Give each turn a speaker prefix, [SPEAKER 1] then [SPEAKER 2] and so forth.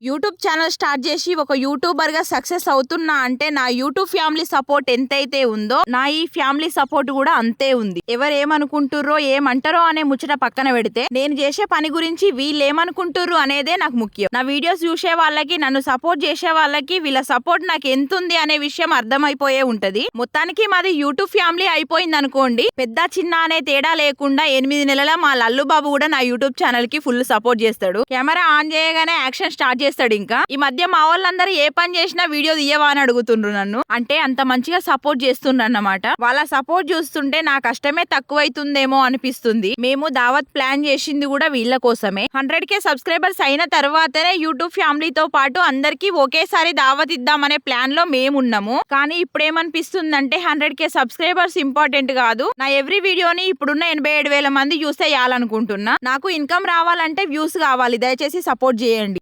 [SPEAKER 1] YouTube channel start చేసి ఒక YouTuber గా సక్సెస్ అవుతున్నా అంటే నా యూట్యూబ్ ఫ్యామిలీ సపోర్ట్ ఎంతైతే ఉందో నా ఈ ఫ్యామిలీ సపోర్ట్ కూడా అంతే ఉంది. ఎవరు ఏమనుకుంటుర్రో ఏమంటారో అనే ముచ్చట పక్కన పెడితే నేను చేసే పని గురించి వీళ్ళు ఏమనుకుంటుర్రు అనేదే నాకు ముఖ్యం. నా వీడియోస్ చూసే వాళ్ళకి, నన్ను సపోర్ట్ చేసే వాళ్ళకి వీళ్ళ సపోర్ట్ నాకు ఎంత ఉంది అనే విషయం అర్థమైపోయే ఉంటది. మొత్తానికి మాది యూట్యూబ్ ఫ్యామిలీ అయిపోయింది అనుకోండి. పెద్ద చిన్న అనే తేడా లేకుండా 8 నెలల మా లల్లు బాబు కూడా నా యూట్యూబ్ ఛానల్ కి ఫుల్ సపోర్ట్ చేస్తాడు. కెమెరా ఆన్ చేయగానే యాక్షన్ స్టార్ట్ చేస్తాడు. ఇంకా ఈ మధ్య మా వాళ్ళందరూ ఏ పని చేసినా వీడియో తీయవా అని అడుగుతుండ్రు నన్ను. అంటే అంత మంచిగా సపోర్ట్ చేస్తుండ్రు అన్నమాట. వాళ్ళ సపోర్ట్ చూస్తుంటే నా కష్టమే తక్కువైతుందేమో అనిపిస్తుంది. మేము దావత్ ప్లాన్ చేసింది కూడా వీళ్ళ కోసమే. 100K సబ్స్క్రైబర్స్ అయిన తర్వాతనే యూట్యూబ్ ఫ్యామిలీతో పాటు అందరికి ఒకేసారి దావత్ ఇద్దామనే ప్లాన్ లో మేమున్నాము. కానీ ఇప్పుడేమనిపిస్తుందంటే 100K సబ్స్క్రైబర్స్ ఇంపార్టెంట్ కాదు. నా ఎవ్రీ వీడియోని ఇప్పుడున్న 87,000 మంది చూస్తే చాలనుకుంటున్నా. నాకు ఇన్కమ్ రావాలంటే వ్యూస్ కావాలి. దయచేసి సపోర్ట్ చేయండి.